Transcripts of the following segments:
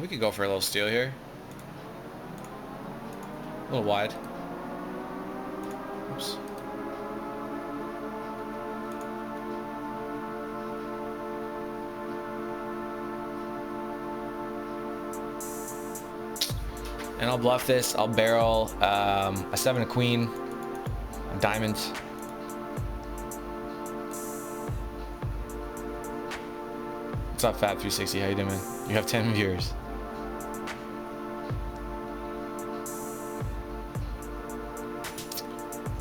We could go for a little steal here. A little wide. Oops. And I'll bluff this. I'll barrel a 7 of queen, a diamond. What's up, Fab360? How you doing, man? You have 10 viewers.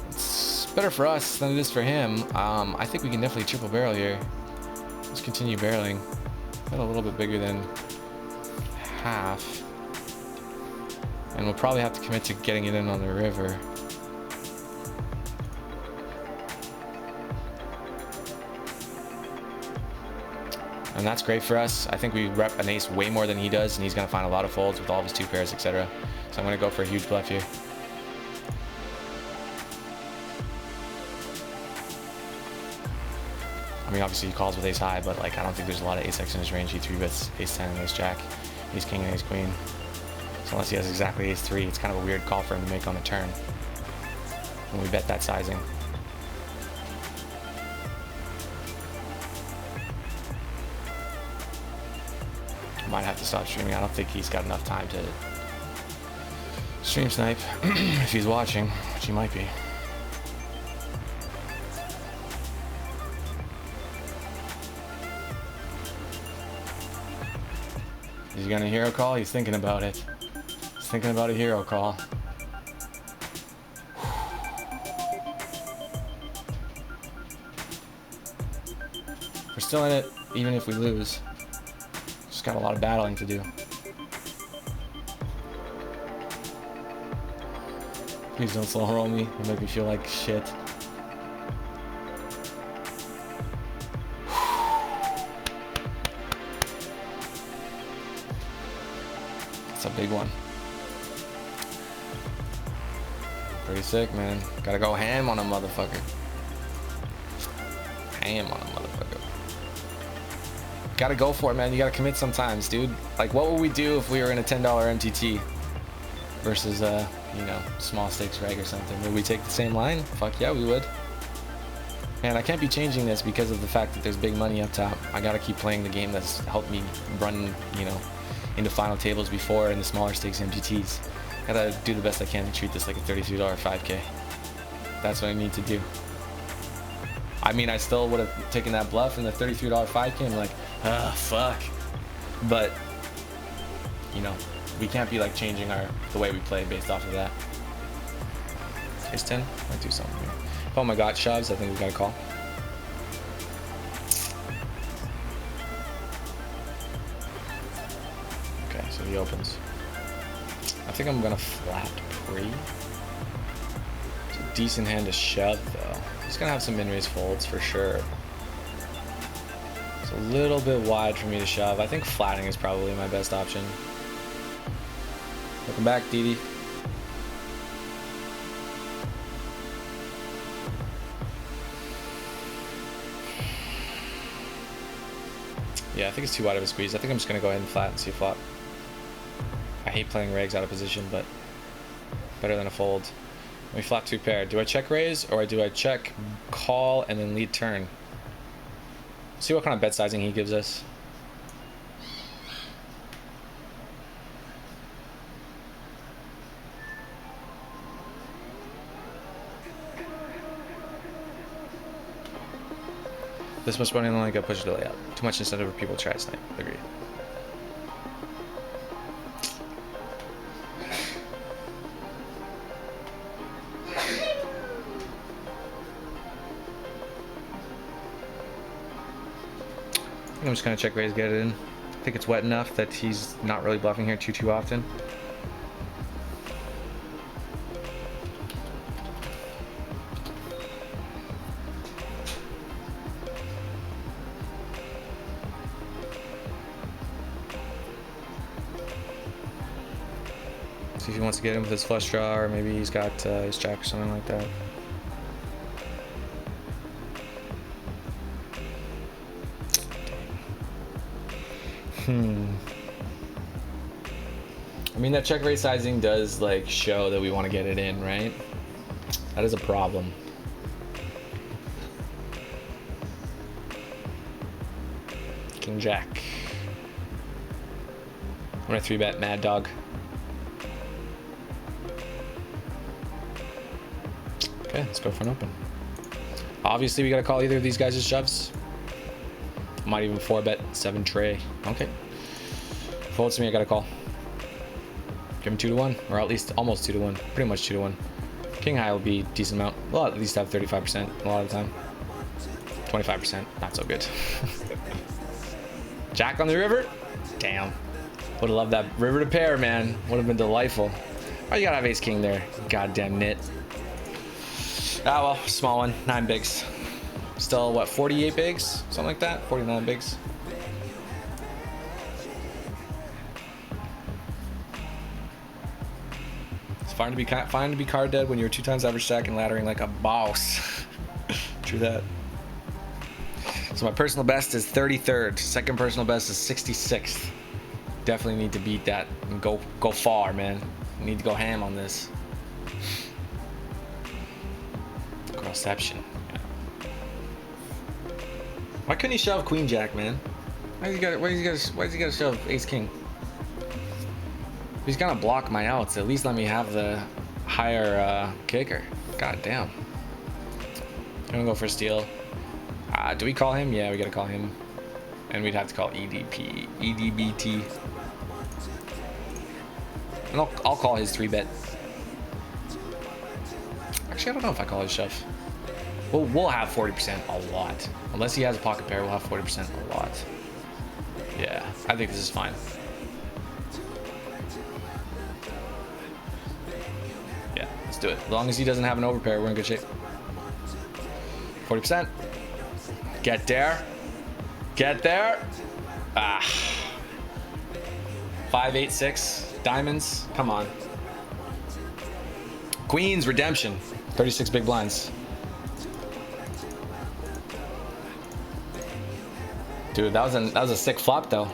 It's better for us than it is for him. I think we can definitely triple barrel here. Let's continue barreling. Got a little bit bigger than half. And we'll probably have to commit to getting it in on the river. And that's great for us. I think we rep an ace way more than he does, and he's going to find a lot of folds with all of his 2 pairs, etc. So I'm going to go for a huge bluff here. I mean, obviously he calls with ace high, but like I don't think there's a lot of ace X in his range. He 3-bets ace 10 and ace jack, ace king and ace queen. So unless he has exactly ace 3, it's kind of a weird call for him to make on the turn when we bet that sizing. Might have to stop streaming. I don't think he's got enough time to stream snipe if he's watching, which he might be. Is he gonna hero call? He's thinking about it. He's thinking about a hero call. We're still in it, even if we lose. Just got a lot of battling to do. Please don't slow roll me. You make me feel like shit. That's a big one. Pretty sick, man. Gotta go ham on a motherfucker. Ham on a motherfucker. Gotta go for it, man. You gotta commit sometimes, dude. Like, what would we do if we were in a $10 MTT versus you know, small stakes reg or something? Would we take the same line? Fuck yeah, we would. Man, I can't be changing this because of the fact that there's big money up top. I gotta keep playing the game that's helped me run, you know, into final tables before in the smaller stakes MTTs. Gotta do the best I can to treat this like a $33 5K. That's what I need to do. I mean, I still would have taken that bluff in the $33 5K and like, ah, fuck. But, you know, we can't be like changing the way we play based off of that. Ace 10, might do something here. Oh my god, shoves, I think we got a call. Okay, so he opens. I think I'm gonna flat pre. It's a decent hand to shove though. He's gonna have some min-raise folds for sure. It's a little bit wide for me to shove. I think flatting is probably my best option. Welcome back, Didi. Yeah, I think it's too wide of a squeeze. I think I'm just gonna go ahead and flat and see flop. I hate playing regs out of position, but better than a fold. We flop 2 pair. Do I check raise or do I check call and then lead turn? See what kind of bet sizing he gives us. This much money only got pushed delay out. Too much incentive for people to try to snipe. Agree. I'm just gonna check raise, get it in. I think it's wet enough that he's not really bluffing here too often. See if he wants to get him with his flush draw, or maybe he's got his jack or something like that. I mean, that check rate sizing does like show that we want to get it in, right? That is a problem. King Jack. I'm gonna 3-bet Mad Dog. Okay, let's go for an open. Obviously, we gotta call either of these guys as shoves. Might even 4-bet 7 tray. Okay. Folds to me, I gotta call. Give him 2-1, or at least almost 2-1. Pretty much 2-1. King high will be a decent amount. Well, at least have 35% a lot of the time. 25%, not so good. Jack on the river? Damn. Would have loved that river to pair, man. Would have been delightful. Oh, you gotta have ace king there. Goddamn nit. Ah, well, small one. 9 bigs. Still, what, 48 bigs? Something like that? 49 bigs. It's fine to be card dead when you're 2 times average stack and laddering like a boss. True that. So my personal best is 33rd. Second personal best is 66th. Definitely need to beat that and go far, man. Need to go ham on this. Crossception. Yeah. Why couldn't he shove Queen Jack, man? Why is he gotta shove Ace King? If he's gonna block my outs, at least let me have the higher kicker. God damn. I'm gonna go for a steal. Do we call him? Yeah, we gotta call him. And we'd have to call EDBT. And I'll call his 3-bet. Actually, I don't know if I call his shove. We'll have 40% a lot. Unless he has a pocket pair, we'll have 40% a lot. Yeah, I think this is fine. Yeah, let's do it. As long as he doesn't have an overpair, we're in good shape. 40%. Get there. Get there. Ah. 5, 8, 6. Diamonds. Come on. Queens redemption. 36 big blinds. Dude, that was a sick flop though.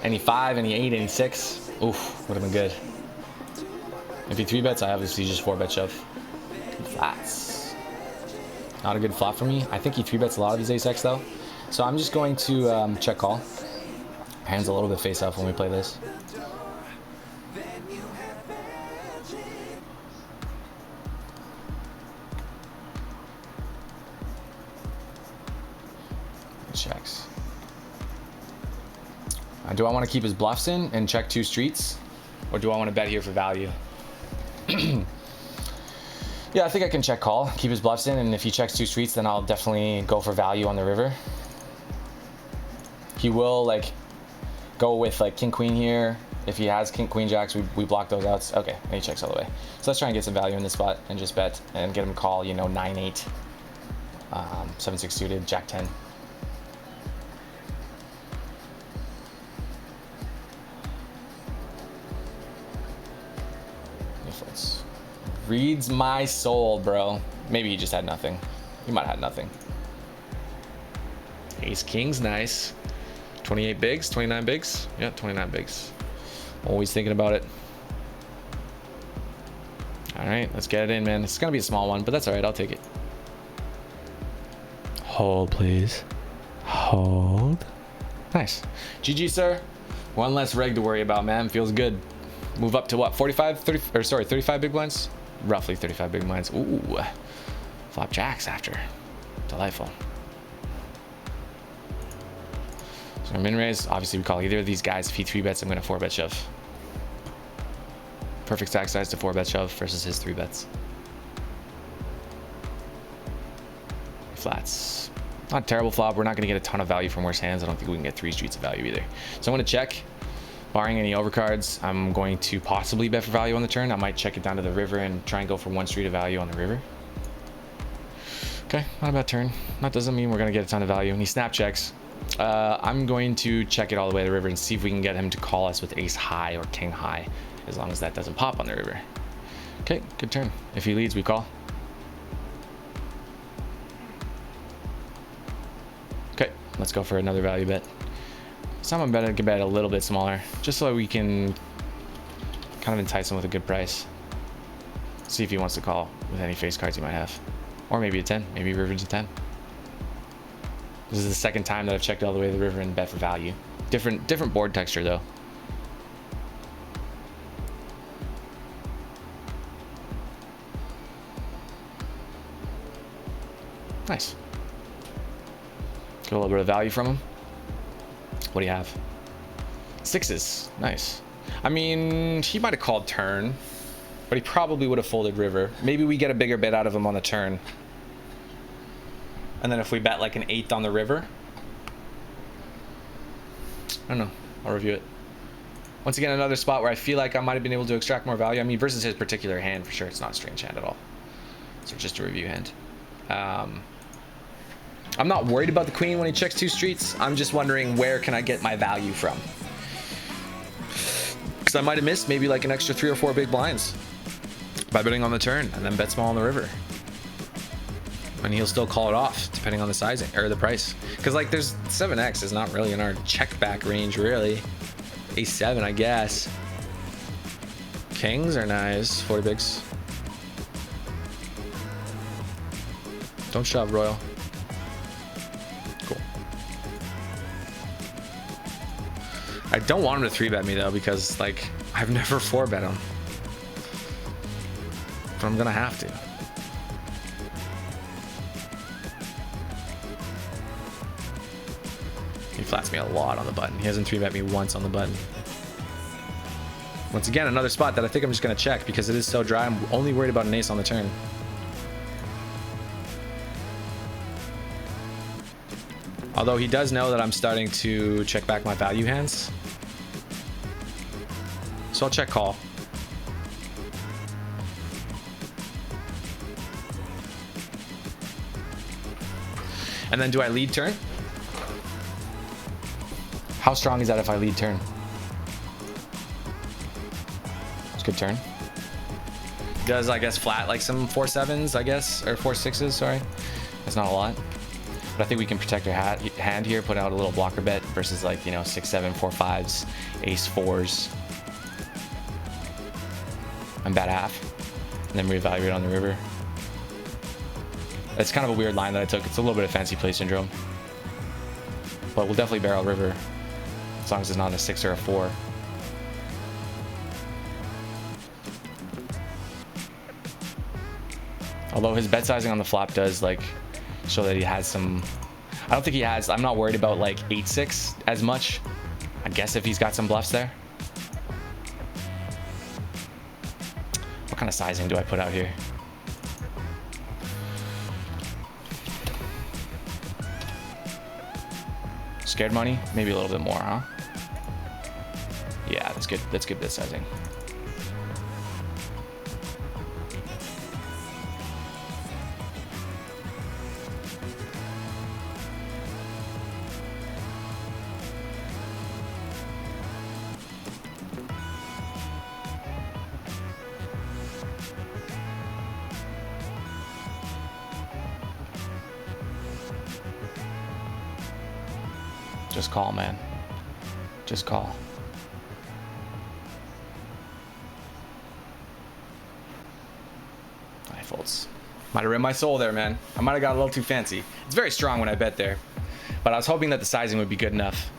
Any 5, any 8, any 6. Oof, would have been good. If he 3-bets, I obviously just 4-bet shove. Flats. Not a good flop for me. I think he 3-bets a lot of his ace-x though. So I'm just going to check call. Hands a little bit face up when we play this. Checks. Do I want to keep his bluffs in and check 2 streets? Or do I want to bet here for value? Yeah, I think I can check call, keep his bluffs in, and if he checks 2 streets, then I'll definitely go for value on the river. He will like go with like king queen here. If he has king queen jacks, we block those outs. Okay, and he checks all the way. So let's try and get some value in this spot and just bet and get him call, you know, 9-8, 7-6 suited, jack 10. Reads my soul, bro. Maybe he just had nothing. He might have had nothing. Ace King's nice. 28 bigs, 29 bigs. Yeah, 29 bigs. Always thinking about it. All right, let's get it in, man. It's gonna be a small one, but that's all right. I'll take it. Hold, please. Hold. Nice. GG, sir. One less reg to worry about, man. Feels good. Move up to what? 45, 30, or sorry, 35 big blinds? Roughly 35 big blinds. Ooh. Flop jacks after. Delightful. So min raise, obviously we call either of these guys. If he 3-bets, I'm gonna 4-bet shove. Perfect stack size to 4-bet shove versus his 3-bets. Flats. Not a terrible flop. We're not gonna get a ton of value from worse hands. I don't think we can get 3 streets of value either. So I'm gonna check. Barring any overcards, I'm going to possibly bet for value on the turn. I might check it down to the river and try and go for 1 street of value on the river. Okay, not a bad turn. That doesn't mean we're gonna get a ton of value. And he snap checks. I'm going to check it all the way to the river and see if we can get him to call us with ace high or king high, as long as that doesn't pop on the river. Okay, good turn. If he leads, we call. Okay, let's go for another value bet. Someone better get bet a little bit smaller, just so we can kind of entice him with a good price. See if he wants to call with any face cards he might have. Or maybe a 10, maybe river's a 10. This is the second time that I've checked all the way to the river and bet for value. Different board texture though. Nice. Get a little bit of value from him. What do you have? Sixes. Nice. I mean, he might have called turn, but he probably would have folded river. Maybe we get a bigger bet out of him on the turn. And then if we bet like an 8th on the river, I don't know. I'll review it. Once again, another spot where I feel like I might have been able to extract more value. I mean, versus his particular hand, for sure, it's not a strange hand at all. So just a review hand. I'm not worried about the queen when he checks 2 streets. I'm just wondering, where can I get my value from? Because I might have missed maybe like an extra 3 or 4 big blinds by betting on the turn and then bet small on the river. And he'll still call it off depending on the sizing or the price. Because like there's 7x is not really in our check back range really. A7, I guess. Kings are nice. 40 bigs. Don't shove, Royal. Cool. I don't want him to 3-bet me though, because like I've never 4-bet him. But I'm gonna have to. He flats me a lot on the button. He hasn't 3-bet me once on the button. Once again, another spot that I think I'm just gonna check because it is so dry. I'm only worried about an ace on the turn. Although he does know that I'm starting to check back my value hands. So I'll check call. And then do I lead turn? How strong is that if I lead turn? It's a good turn. Does, I guess, flat like some 4-7s, I guess, or 4-6s, sorry. That's not a lot. But I think we can protect our hand here, put out a little blocker bet versus like, you know, 6-7, 4-5s, ace-4s. And bet half. And then reevaluate on the river. It's kind of a weird line that I took. It's a little bit of fancy play syndrome. But we'll definitely barrel river. As long as it's not a 6 or a 4. Although his bet sizing on the flop does like show that he has some. I don't think he has. I'm not worried about like 8-6 as much. I guess if he's got some bluffs there. What kind of sizing do I put out here? Scared money? Maybe a little bit more, huh? Yeah, that's good. That's good bit sizing. Just call, man. Just call. I folds. Might have ripped my soul there, man. I might have got a little too fancy. It's very strong when I bet there, but I was hoping that the sizing would be good enough.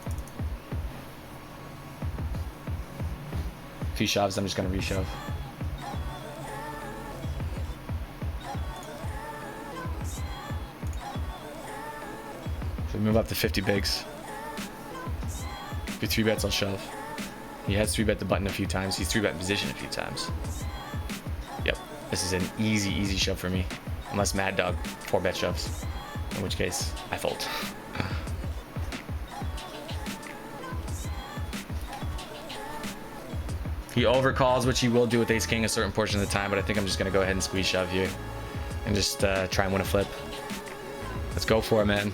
If he shoves, I'm just gonna reshove. So move up to 50 bigs. If he 3-bets, I'll shove. He has 3-bet the button a few times. He's 3-bet in position a few times. Yep, this is an easy shove for me. Unless Mad Dog 4-bet shoves. In which case, I fold. He overcalls, which he will do with Ace King a certain portion of the time, but I think I'm just gonna go ahead and squeeze shove here. And just try and win a flip. Let's go for it, man.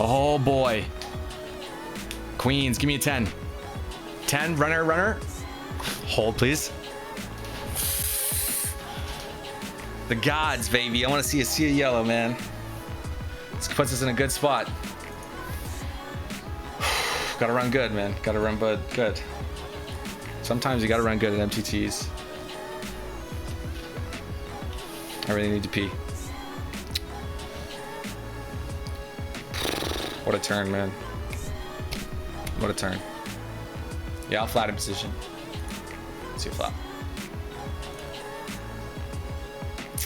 Oh boy. Queens, give me a 10. 10, runner. Hold, please. The gods, baby. I want to see a sea of yellow, man. This puts us in a good spot. Gotta run good, man. Gotta run good. Sometimes you gotta run good at MTTs. I really need to pee. What a turn, man. What a turn. Yeah, I'll flat in position. Let's see a flop.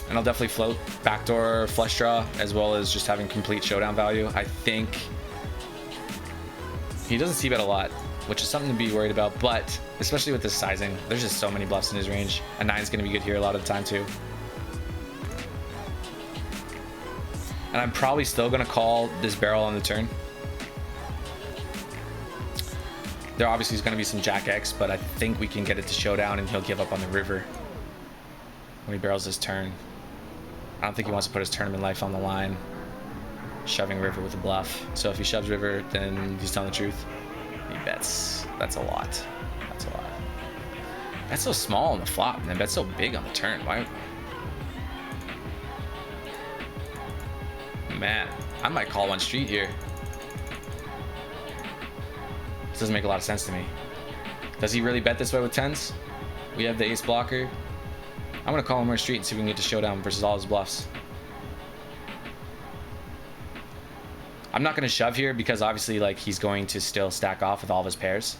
And I'll definitely float backdoor flush draw, as well as just having complete showdown value. I think he doesn't see bet a lot, which is something to be worried about, but especially with this sizing, there's just so many bluffs in his range. A 9 is going to be good here a lot of the time too. And I'm probably still going to call this barrel on the turn. There obviously is going to be some Jack X, but I think we can get it to showdown and he'll give up on the river when he barrels his turn. I don't think he wants to put his tournament life on the line, shoving river with a bluff. So if he shoves river, then he's telling the truth. He bets. That's a lot. That's a lot. That's so small on the flop, and then bet's so big on the turn. Why? Man, I might call one street here. This doesn't make a lot of sense to me. Does he really bet this way with 10s? We have the ace blocker. I'm gonna call him more street and see if we can get to showdown versus all his bluffs. I'm not gonna shove here because obviously like he's going to still stack off with all of his pairs.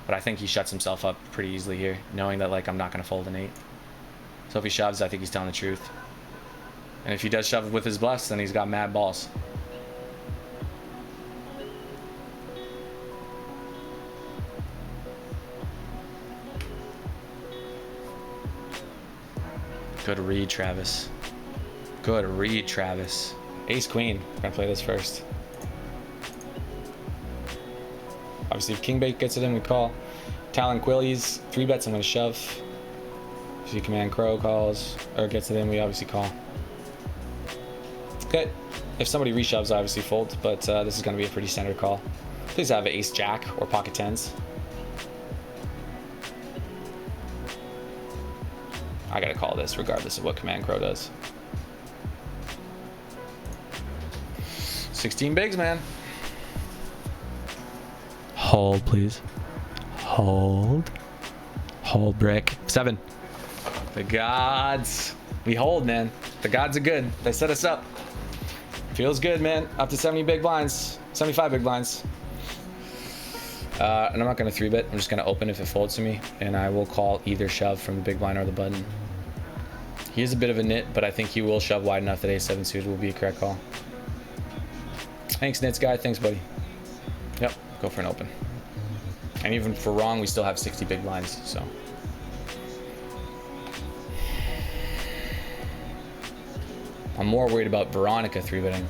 But I think he shuts himself up pretty easily here, knowing that like I'm not gonna fold an 8. So if he shoves, I think he's telling the truth. And if he does shove with his bluffs, then he's got mad balls. Good read, Travis. Good read, Travis. Ace queen. We're gonna play this first. Obviously, if king bait gets it in, we call. Talon Quillies, 3 bets. I'm gonna shove. If you command crow calls or gets it in, we obviously call. Okay. If somebody reshoves, I obviously fold, but this is gonna be a pretty standard call. Please have ace jack or pocket 10s. I gotta call this regardless of what command crow does. 16 bigs, man. Hold, please. Hold. Hold, brick. 7. The gods. We hold, man. The gods are good. They set us up. Feels good, man. Up to 70 big blinds. 75 big blinds. And I'm not gonna 3-bet. I'm just gonna open if it folds to me, and I will call either shove from the big blind or the button. He is a bit of a nit, but I think he will shove wide enough that ace-7 suited will be a correct call. Thanks, nits guy. Thanks, buddy. Yep, go for an open. And even for wrong, we still have 60 big blinds, so. I'm more worried about Veronica 3-betting.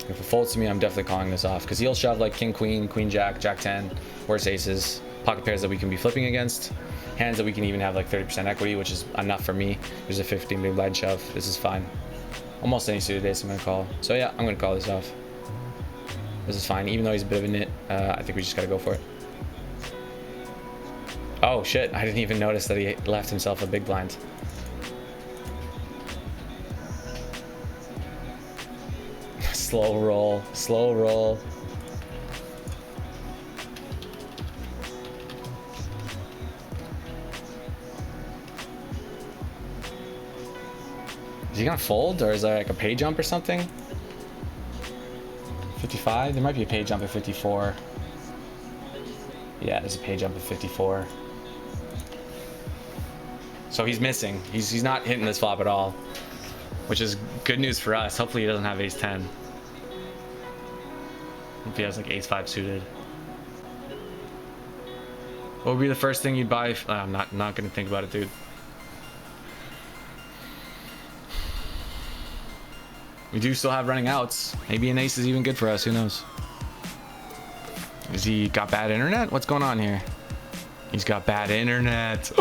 If it folds to me, I'm definitely calling this off, because he'll shove like king, queen, queen, jack, jack 10, worse aces, pocket pairs that we can be flipping against, hands that we can even have like 30% equity, which is enough for me. There's a 15 big blind shove. This is fine. Almost any suited ace I'm gonna call. So yeah, I'm gonna call this off. This is fine, even though he's a bit of a nit. I think we just gotta go for it. Oh shit, I didn't even notice that he left himself a big blind. Slow roll, slow roll. Is he gonna fold, or is there like a pay jump or something? 55? There might be a pay jump at 54. Yeah, there's a pay jump at 54. So he's missing. He's not hitting this flop at all, which is good news for us. Hopefully he doesn't have ace 10. If he has like ace 5 suited. What would be the first thing you'd buy? I'm not gonna think about it, dude. We do still have running outs. Maybe an ace is even good for us. Who knows? Has he got bad internet? What's going on here? He's got bad internet.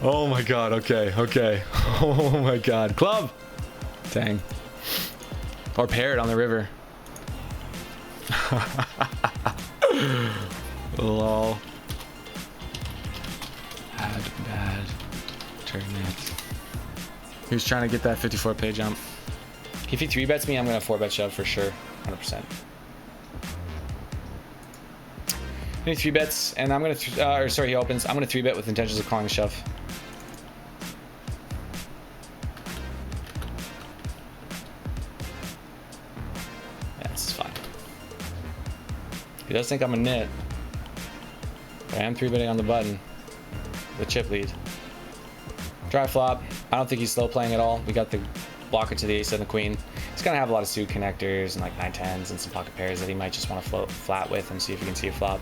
Oh my god. Okay. Okay. Oh my god. Club. Dang. Or paired on the river. Lol. Bad. Turn it. He was trying to get that 54 pay jump. If he 3-bets me, I'm gonna 4-bet shove for sure, 100%. He 3-bets, and I'm gonna, or sorry, he opens. I'm gonna 3-bet with intentions of calling a shove. Yeah, this is fine. He does think I'm a nit, but I am 3-betting on the button. The chip lead. Dry flop. I don't think he's slow playing at all. We got the blocker to the ace and the queen. He's gonna have a lot of suit connectors and like 9-10s and some pocket pairs that he might just want to float flat with and see if he can see a flop.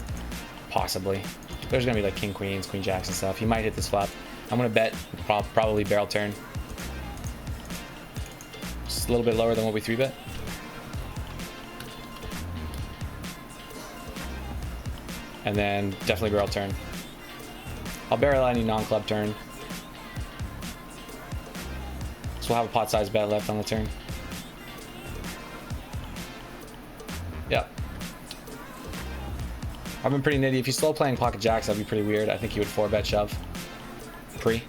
Possibly. There's gonna be like king queens, queen jacks and stuff. He might hit this flop. I'm gonna bet probably barrel turn. Just a little bit lower than what we 3-bet. And then definitely barrel turn. I'll barrel any non-club turn. So we'll have a pot size bet left on the turn. Yep. I've been pretty nitty. If he's slow playing pocket jacks, that'd be pretty weird. I think he would 4-bet shove. Pre.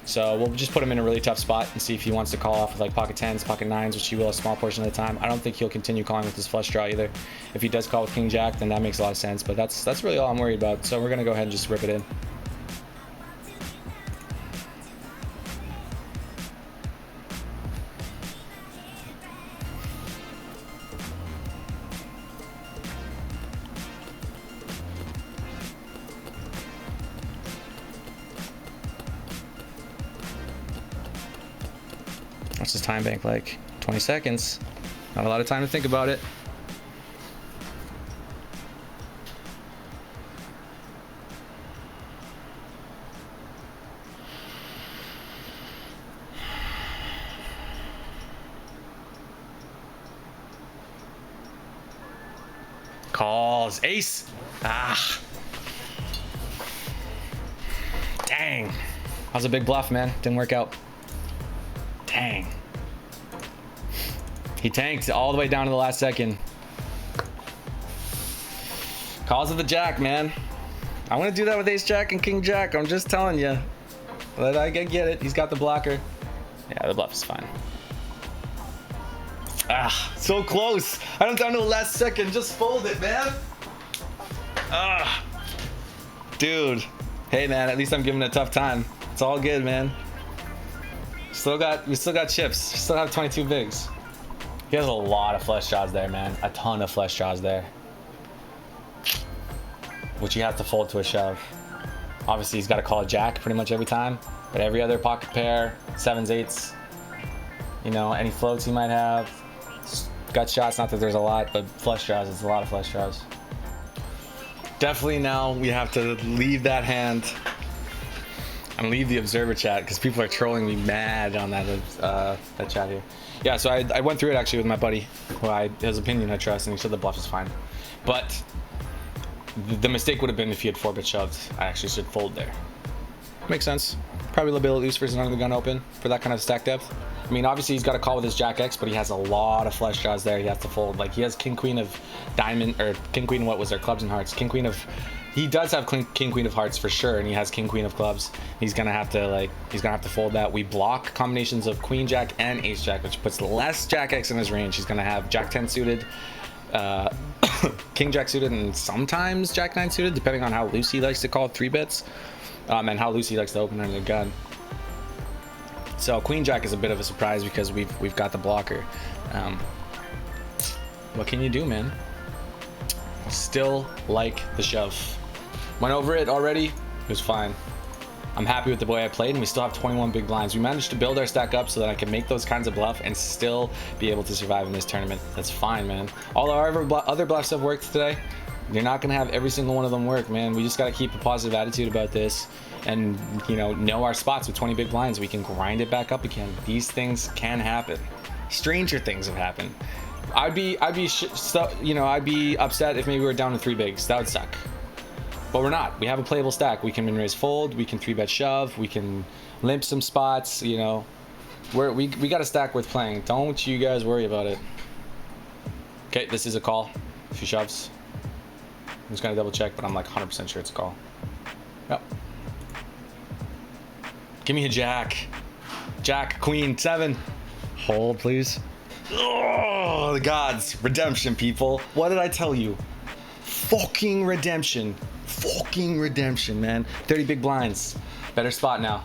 So we'll just put him in a really tough spot and see if he wants to call off with like pocket 10s, pocket 9s, which he will a small portion of the time. I don't think he'll continue calling with his flush draw either. If he does call with king jack, then that makes a lot of sense. But that's really all I'm worried about. So we're gonna go ahead and just rip it in. What's his time bank like? 20 seconds. Not a lot of time to think about it. Calls. Ace. Ah. Dang. That was a big bluff, man. Didn't work out. Dang. He tanked all the way down to the last second. Calls of the jack, man. I want to do that with ace jack and king jack. I'm just telling you. But I get it. He's got the blocker. Yeah, the bluff is fine. Ah, so close. I don't down to the last second. Just fold it, man. Ah. Dude. Hey, man, at least I'm giving it a tough time. It's all good, man. We still got chips. We still have 22 bigs. He has a lot of flush draws there, man. A ton of flush draws there. Which he has to fold to a shove. Obviously, he's got to call a jack pretty much every time. But every other pocket pair, 7s, 8s, you know, any floats he might have. Gut shots, not that there's a lot, but flush draws, it's a lot of flush draws. Definitely now we have to leave that hand and leave the observer chat because people are trolling me mad on that chat here. Yeah, so I went through it actually with my buddy, who his opinion I trust, and he said the bluff is fine. But the mistake would have been if he had 4-bit shoved. I actually should fold there. Makes sense. Probably a little bit loose versus under the gun open for that kind of stack depth. I mean, obviously he's got to call with his jack X, but he has a lot of flush draws there. He has to fold. Like he has king queen of diamond, or king queen, what was there, clubs and hearts. King queen of, he does have king queen of hearts for sure, and he has king queen of clubs. He's gonna have to fold that. We block combinations of queen jack and ace jack, which puts less jack X in his range. He's gonna have jack 10 suited, king jack suited, and sometimes jack 9 suited, depending on how loose he likes to call 3-bits, and how loose he likes to open under the gun. So queen jack is a bit of a surprise because we've got the blocker. What can you do, man? Still like the shove. Went over it already. It was fine. I'm happy with the way I played, and we still have 21 big blinds. We managed to build our stack up so that I can make those kinds of bluff and still be able to survive in this tournament. That's fine, man. All our other bluffs have worked today. You're not gonna have every single one of them work, man. We just gotta keep a positive attitude about this, and you know our spots with 20 big blinds. We can grind it back up again. These things can happen. Stranger things have happened. I'd be upset if maybe we were down to 3 bigs. That would suck. But we're not. We have a playable stack. We can min-raise fold. We can 3-bet shove. We can limp some spots. You know, we got a stack worth playing. Don't you guys worry about it. Okay, this is a call. A few shoves. I'm just gonna double check, but I'm like 100% sure it's a call. Yep. Give me a jack. Jack, queen, 7. Hold, please. Oh, the gods. Redemption, people. What did I tell you? Fucking redemption. Fucking redemption, man. 30 big blinds. Better spot now.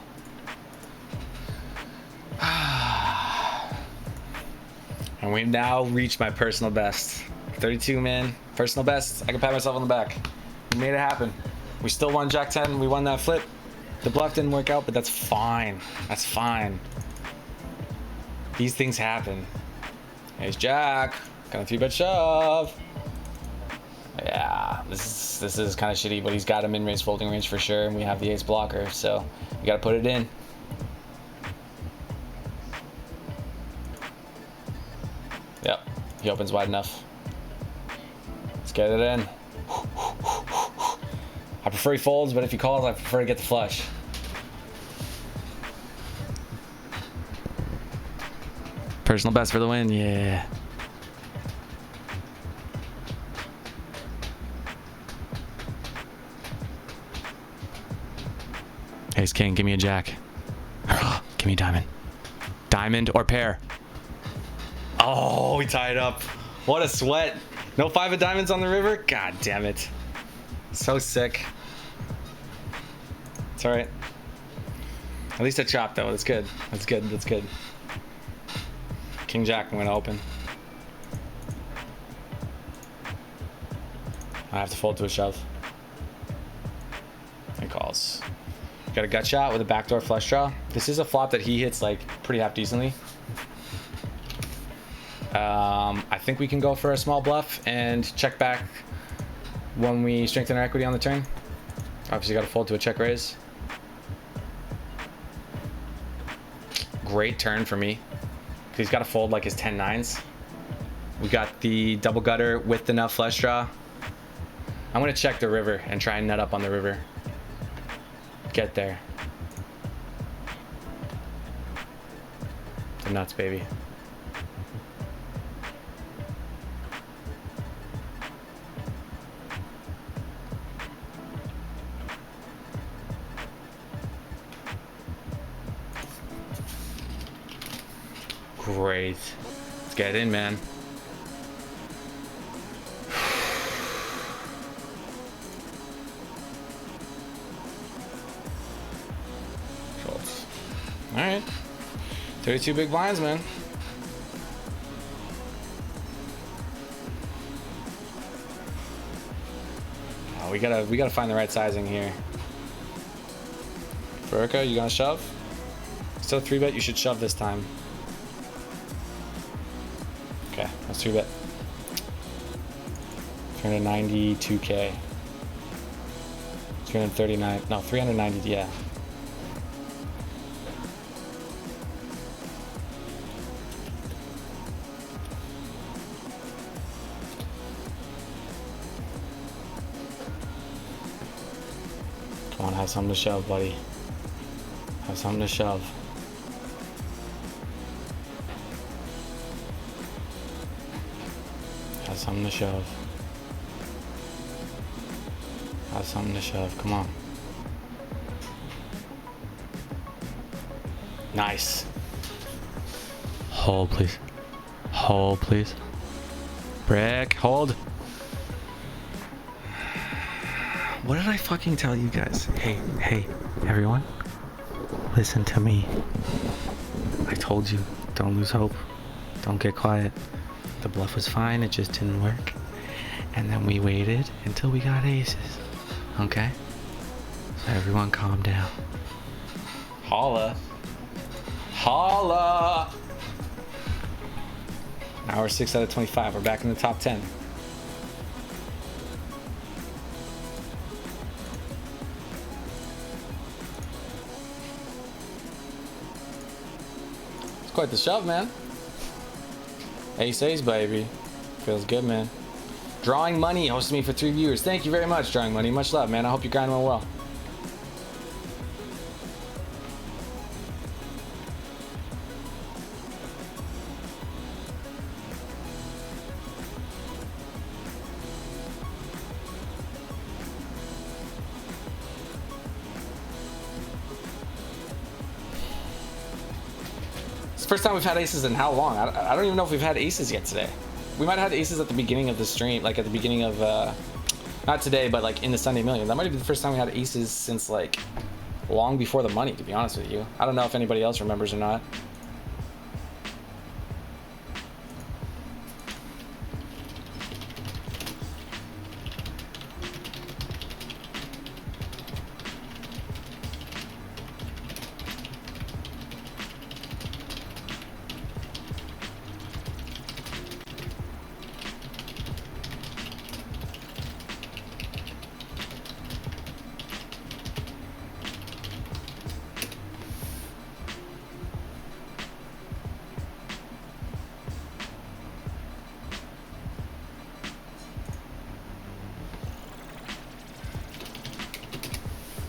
And we've now reached my personal best. 32, man. Personal best. I can pat myself on the back. We made it happen. We still won Jack 10. We won that flip. The bluff didn't work out, but that's fine. That's fine. These things happen. Here's Jack. Got a 3-bet shove. Yeah, this is kind of shitty, but he's got a min-range folding range for sure, and we have the ace blocker, so you gotta put it in. Yep, he opens wide enough. Let's get it in. I prefer he folds, but if he calls, I prefer to get the flush. Personal best for the win, yeah. Ace king, give me a jack. Give me a diamond. Diamond or pair. Oh, we tied up. What a sweat. No 5 of diamonds on the river? God damn it. So sick. It's all right. At least a chop though. That's good. That's good. That's good. King jack, I'm gonna open. I have to fold to a shove. He calls. Got a gut shot with a backdoor flush draw. This is a flop that he hits like pretty half decently. I think we can go for a small bluff and check back when we strengthen our equity on the turn. Obviously got to fold to a check raise. Great turn for me. He's got to fold like his 10-9s. We got the double gutter with the nut flush draw. I'm going to check the river and try and nut up on the river. Get there. The nuts, baby. Great. Let's get in, man. Schultz. All right. 32 big blinds, man. Oh, we gotta find the right sizing here. Veruca, you gonna shove? Still 3-bet. You should shove this time. Okay, let's 3-bet. 392k. 339. No, 390. Yeah. Come on, have something to shove, buddy. Have something to shove. Have something to shove. Have something to shove. Come on. Nice. Hold, please. Hold, please. Brick, hold. What did I fucking tell you guys? Hey, everyone. Listen to me. I told you, don't lose hope. Don't get quiet. The bluff was fine, it just didn't work. And then we waited until we got aces. Okay? So everyone calm down. Holla. Holla! Now we're 6 out of 25. We're back in the top 10. It's quite the shove, man. Ace ace, baby. Feels good, man. Drawing Money hosted me for 3 viewers. Thank you very much, Drawing Money. Much love, man. I hope you're grinding well. first time we've had aces in how long? I don't even know if we've had aces yet today. We might have had aces at the beginning of the stream, like at the beginning of, not today, but like in the Sunday Million. That might have been the first time we had aces since like long before the money, to be honest with you. I don't know if anybody else remembers or not.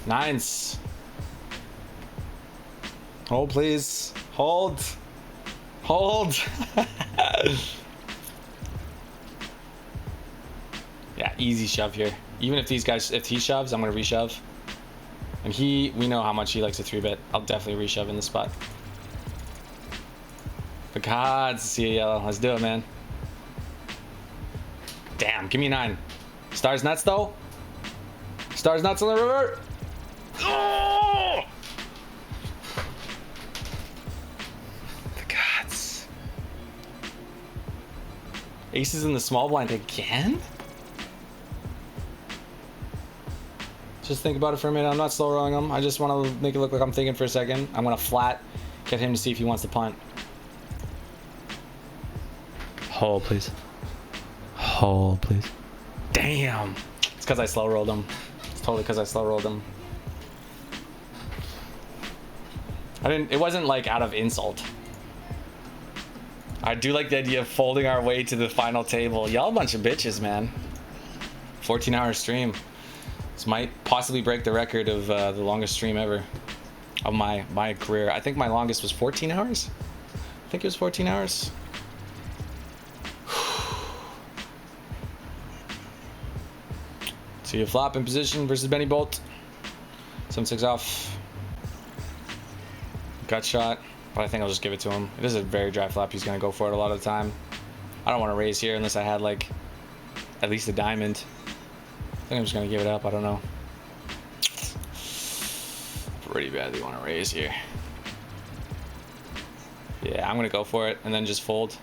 Nines. Hold, please. Hold. Hold. Yeah, easy shove here. Even if these guys, if he shoves, I'm gonna reshove. And we know how much he likes a 3-bet. I'll definitely reshove in this spot. The gods, see yellow. Let's do it, man. Damn, give me a 9. Stars nuts though. Stars nuts on the river. Oh! The gods. Aces in the small blind again? Just think about it for a minute. I'm not slow rolling him. I just want to make it look like I'm thinking for a second. I'm going to flat, get him to see if he wants to punt. Hold, please. Hold, please. Damn. It's because I slow rolled him. It's totally because I slow rolled him. It wasn't like out of insult. I do like the idea of folding our way to the final table. Y'all a bunch of bitches, man. 14-hour stream. This might possibly break the record of the longest stream ever of my career. I think my longest was 14 hours. I think it was 14 hours. So you flop in position versus Benny Bolt. 7-6 off. Gut shot, but I think I'll just give it to him. It is a very dry flop. He's gonna go for it a lot of the time. I don't want to raise here unless I had like at least a diamond. I think I'm just gonna give it up. I don't know. Pretty badly want to raise here. Yeah, I'm gonna go for it and then just fold.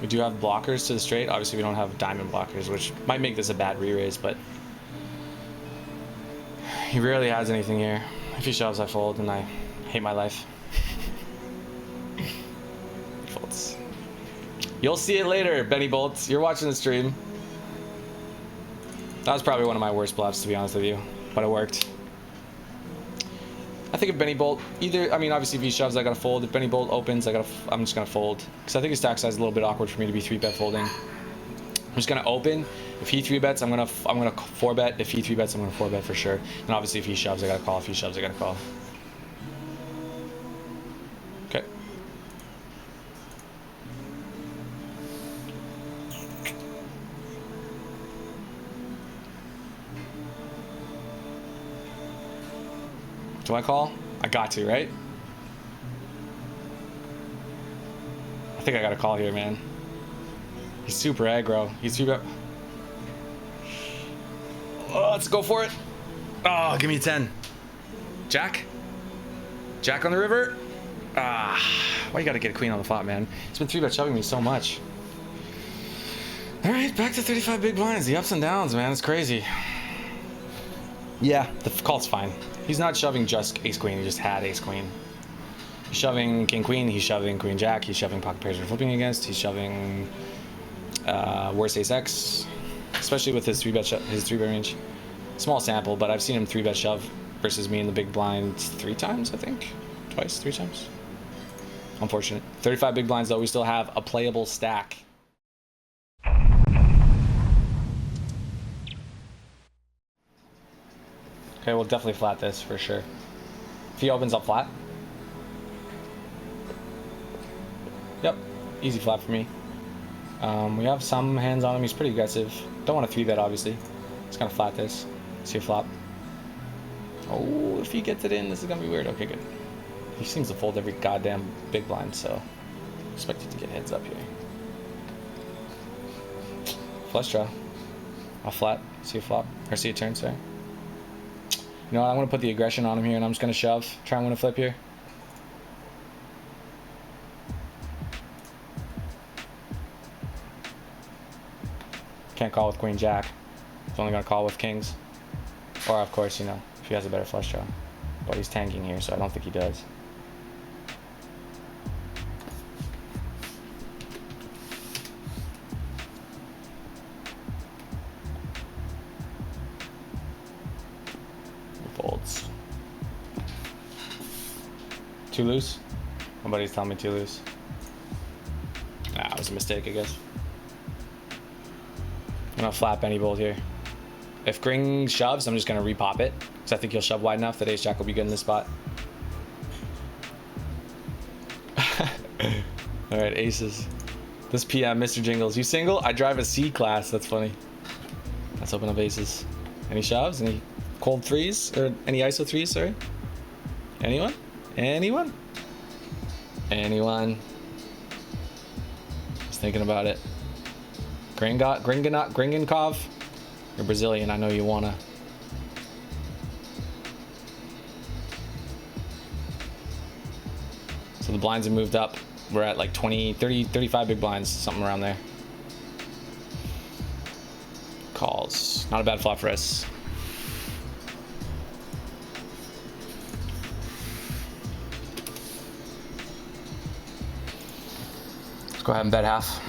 We do have blockers to the straight. Obviously, we don't have diamond blockers, which might make this a bad re-raise, but he rarely has anything here. If he shoves, I fold, and I hate my life. He folds. You'll see it later, Benny Bolts. You're watching the stream. That was probably one of my worst bluffs, to be honest with you, but it worked. I think if Benny Bolt, I mean, obviously if he shoves, I gotta fold. If Benny Bolt opens, I'm just gonna fold. Because I think his stack size is a little bit awkward for me to be 3-bet folding. I'm just gonna open. If he 3-bets, I'm gonna 4-bet. If he 3-bets, I'm gonna 4-bet for sure. And obviously if he shoves, I gotta call. If he shoves, I gotta call. Okay. Do I call? I got to, right? I think I got to call here, man. He's super aggro. He's super... Oh, let's go for it. Oh, give me a 10. Jack? Jack on the river? Ah, why you got to get a queen on the flop, man? It's been 3-bet shoving me so much. All right, back to 35 big blinds. The ups and downs, man. It's crazy. Yeah, the call's fine. He's not shoving just ace-queen, he just had ace-queen. He's shoving king-queen, he's shoving queen-jack, he's shoving pocket pairs we're flipping against, he's shoving worst ace-x, especially with his 3-bet range. Small sample, but I've seen him 3-bet shove versus me in the big blind 3 times, I think. Twice, 3 times. Unfortunate. 35 big blinds, though, we still have a playable stack. Okay, we'll definitely flat this for sure. If he opens up flat. Yep, easy flat for me. We have some hands on him. He's pretty aggressive. Don't want to 3-bet, obviously. Just gonna flat this. See a flop. Oh, if he gets it in, this is gonna be weird. Okay, good. He seems to fold every goddamn big blind, so expect it to get heads up here. Flush draw. I'll flat. See a flop. Or see a turn, sorry. You know what? I'm gonna put the aggression on him here, and I'm just gonna shove. Try and win a flip here. Can't call with queen jack. He's only gonna call with kings. Or of course, you know, if he has a better flush draw. But he's tanking here, so I don't think he does. He folds. Too loose? My buddy's telling me too loose. Nah, it was a mistake, I guess. I'm gonna flap any bolt here. If Gring shoves, I'm just gonna repop it, because I think he'll shove wide enough that ace jack will be good in this spot. All right, aces. This PM, Mr. Jingles, you single? I drive a C class. That's funny. Let's open up aces. Any shoves? Any cold threes or any ISO threes? Sorry. Anyone? Anyone? Anyone? Just thinking about it. Gringenkov? You're Brazilian, I know you wanna. So the blinds have moved up. We're at like 20, 30, 35 big blinds, something around there. Calls. Not a bad flop for us. Let's go ahead and bet half.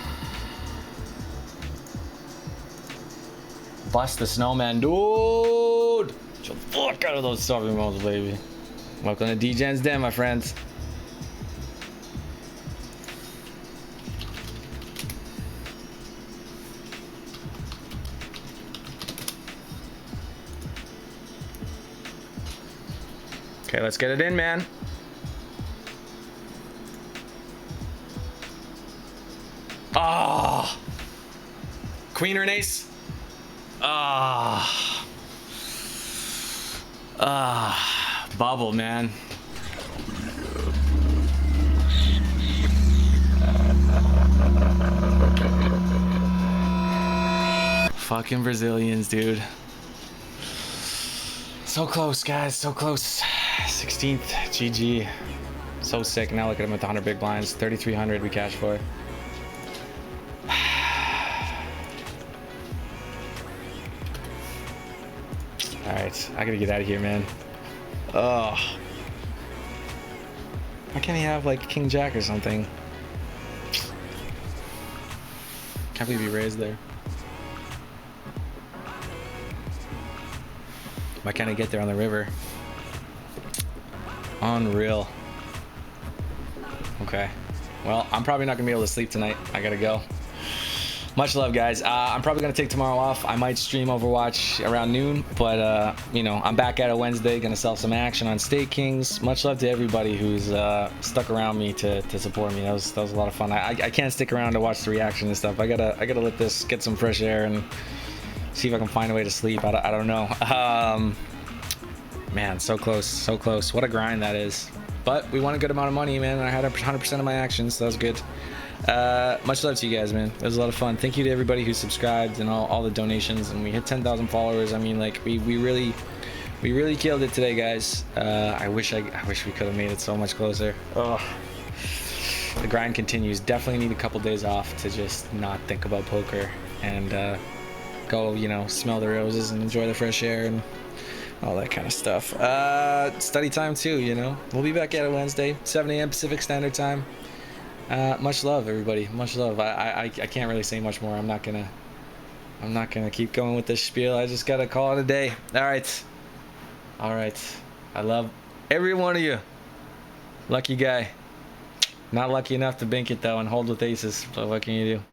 Bust the snowman, dude! Get the fuck out of those stuffing modes, baby. Welcome to DGen's Den, my friends. Okay, let's get it in, man. Ah! Queen or an ace? Bubble, man. Fucking Brazilians, dude. So close, guys, so close. 16th, GG. So sick. Now look at him with 100 big blinds. 3,300 we cashed for. Alright, I gotta get out of here, man. Oh. Why can't he have like King Jack or something? Can't believe he raised there. Why can't I get there on the river? Unreal. Okay. Well, I'm probably not gonna be able to sleep tonight. I gotta go. Much love, guys. I'm probably gonna take tomorrow off. I might stream Overwatch around noon, but you know, I'm back at it Wednesday. Gonna sell some action on Stake Kings. Much love to everybody who's stuck around me to support me. That was a lot of fun. I can't stick around to watch the reaction and stuff. I gotta let this get some fresh air and see if I can find a way to sleep. I don't know. Man, so close, so close. What a grind that is. But we won a good amount of money, man. I had 100% of my actions, so that was good. Much love to you guys, man. It was a lot of fun. Thank you to everybody who subscribed and all the donations, and we hit 10,000 followers. I mean, like, we really killed it today, guys. I wish we could have made it so much closer. Oh, the grind continues. Definitely need a couple days off to just not think about poker and go, you know, smell the roses and enjoy the fresh air and all that kind of stuff. Study time too, you know. We'll be back at it Wednesday, 7 a.m. Pacific Standard Time. Much love, everybody. Much love. I can't really say much more. I'm not gonna keep going with this spiel. I just gotta call it a day. All right. I love every one of you. Lucky guy. Not lucky enough to bink it though and hold with aces. So what can you do?